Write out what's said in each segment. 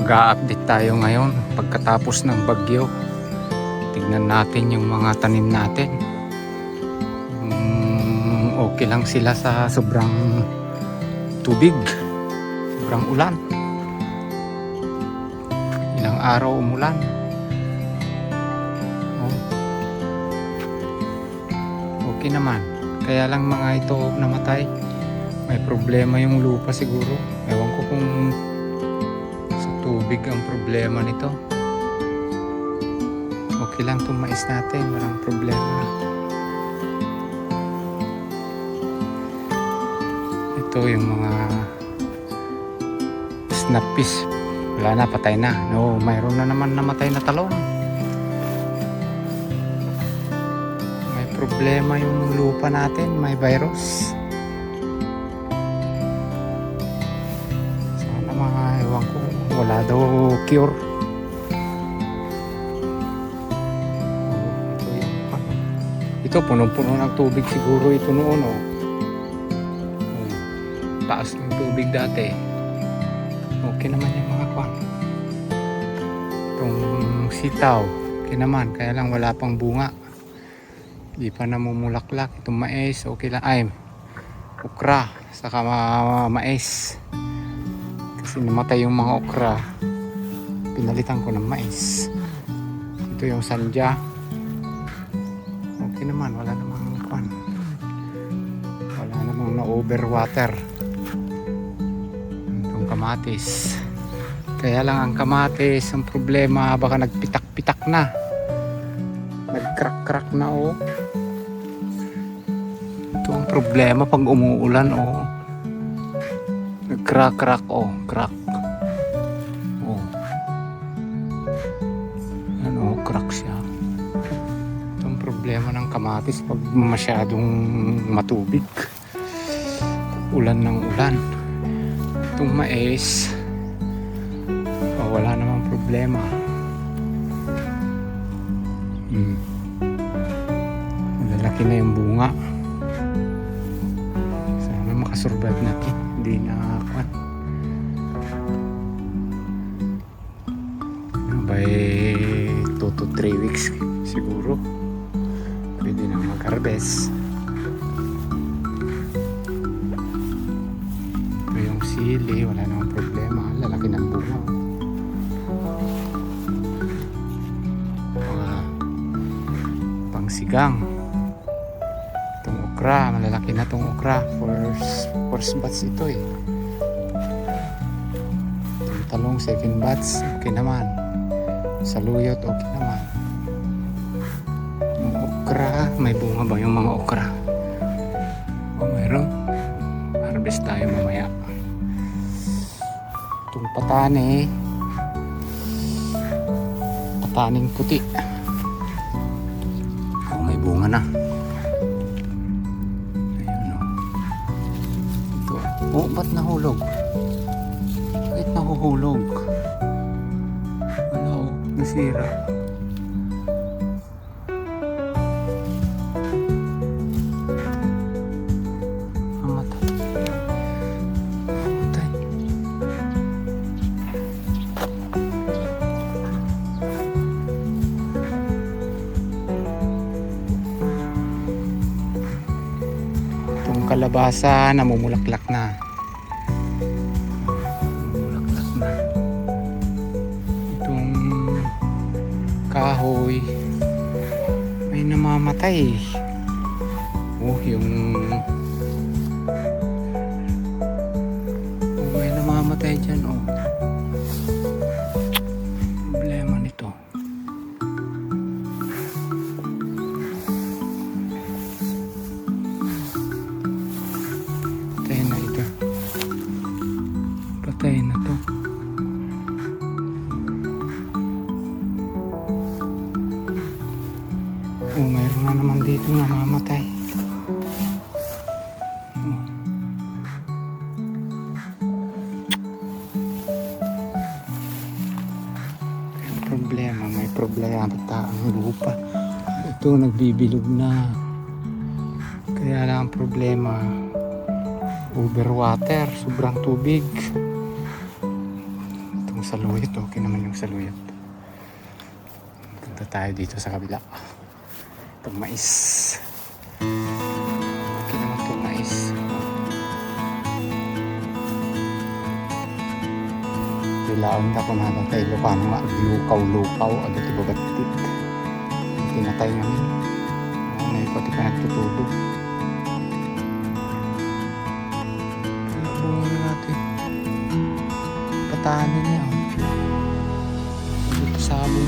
Mag-a-update tayo ngayon pagkatapos ng bagyo. Tignan natin yung mga tanim natin. Okay lang sila sa sobrang tubig, sobrang ulan. Ilang araw umulan. Okay naman. Kaya lang mga ito namatay. May problema yung lupa siguro. Ewan ko kung sa tubig ang problema nito. Okay lang itong mais natin, walang problema. Ito yung mga snap peas. Wala na, patay na. No, mayroon na naman namatay na talong. May problema yung lupa natin, may virus. Sana mga ewan ko, wala daw cure. Ito punong-puno ng tubig siguro ito noon, oh. Taas ng tubig dati. Okay naman yung mga kwan. Itong sitaw, okay naman, kaya lang wala pang bunga. Hindi pa namumulaklak. Itong mais, okay lang. Ay, okra, saka mais. Kasi namatay yung mga okra. Pinalitan ko ng mais. Ito yung sandya. Okay naman, wala namang kwan. Wala namang na-overwater. Itong kamatis. Kaya lang ang kamatis, ang problema, baka nagpitak-pitak na. Nag-crack-crack na, oh. Ito ang problema pag umuulan, oh. Nag-crack-crack, oh. Crack. Oh. Yan, oh, crack siya. Ito ang problema ng kamatis pag masyadong matubig. Ulan ng ulan. Itong mais, oh, wala namang problema. Malalaki na yung bunga. Sana makasurvive natin. Hindi na kwan. By 2 to 3 weeks siguro pwede na mag-harvest. Ito yung sili, wala namang problema. Lalaki ng bunga. Sigang. Itong okra, malalaki na itong okra. First batch ito, eh. Itong talong, second batch, okay naman. Saluyot, okay naman. Yung okra, may bunga ba yung mga okra? O mayroon. Harvest tayo mamaya. Itong patani, pataning puti. Bunga na. Ayun, oh. Ito. Oh, ba't nahulog? Bakit nahuhulog? Ano, oh, nasira. Mamatay. Mamatay. Kalabasa namumulaklak na. Namumulaklak na. Itong kahoy may namamatay. Oh, may namamatay dyan, oh. Problema nito. Patay na to. Oh, mayroon na naman dito namamatay. May problema ang lupa. Ito nagbibilog na. Kaya lang ang problema, overwater, sobrang tubig. Itong Yung saluyot, okay naman yung saluyot. Punta tayo dito sa kabila. Itong mais. Okay naman itong mais. Tilaon na ko na tayo Ilocano nga. Lukaw-lukaw. Ano ito babatit. Tinatay namin. May pati pa nagtutulog. Bunga na natin. Patahanin niya. Dito sabon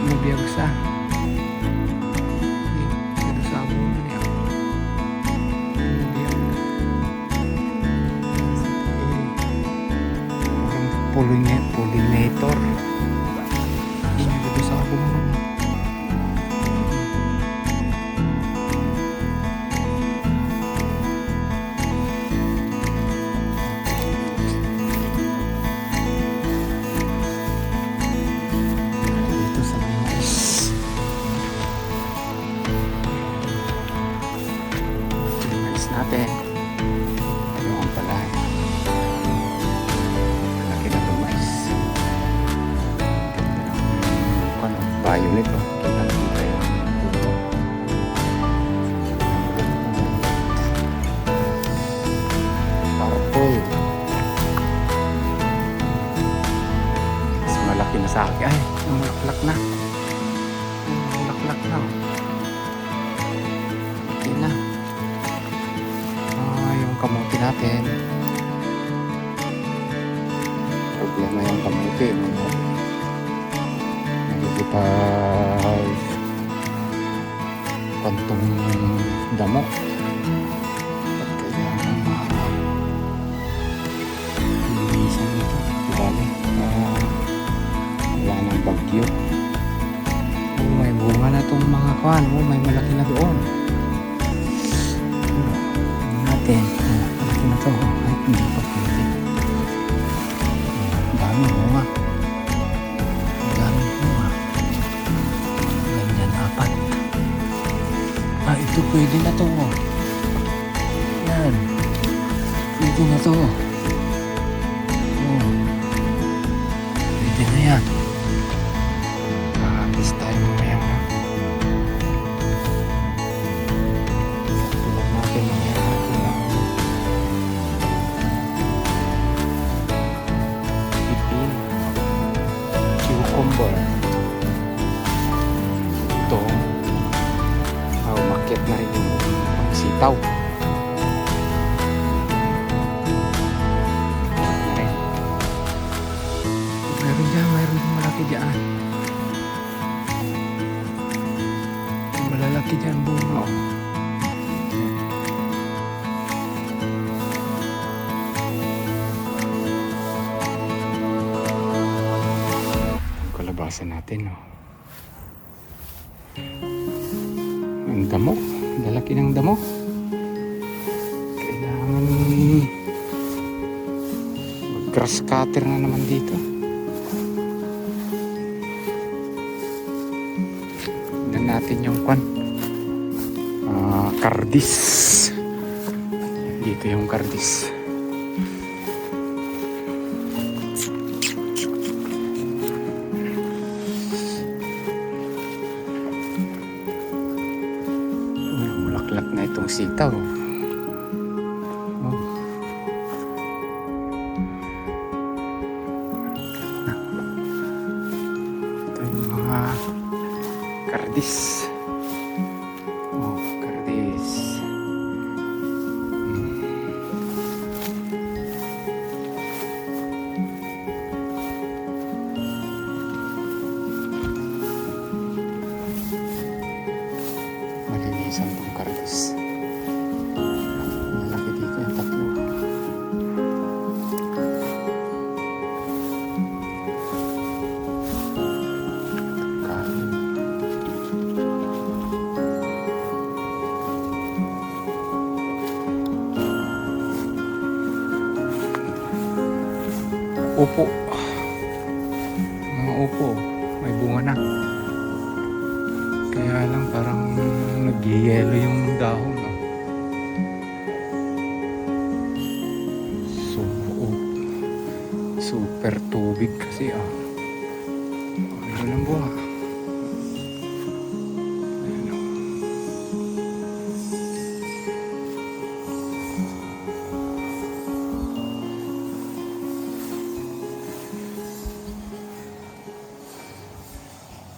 nabiyagsa. Dito sabon niya. Pollinator. Dito sabon mo. Natin ayun pala malaki na itong mais ano, violet o kita yun purple mas malaki na sa akin ay, namulaklak na okay na yung kamuti natin problema yung kamuti nagigipag pantong damo at kailangan linisan ito bali wala ng bagyo may bunga na itong mga kwan may malaki na doon natin malaki na ito ay hindi pa pwede dami bunga ganyan apat ito pwede na ito yan pwede na ito pwede na yan alis tayo mamaya tulad natin mamaya cucumber ito umakyat na rin yung sitaw mayroon din malaki dyan malalaki dyan bunga kalabasan natin ang damo lalaki ng damo kailangan mag grass cutter na naman dito tignan natin yung kwan kardis dito yung kardis bulaklak na itong sitaw ito yung mga kardis kardis malinisan tong kardis malaki dito yung tatlo kain upo mga upo may bunga na kaya lang parang nagyayelo yung dahon so tubig kasi oh.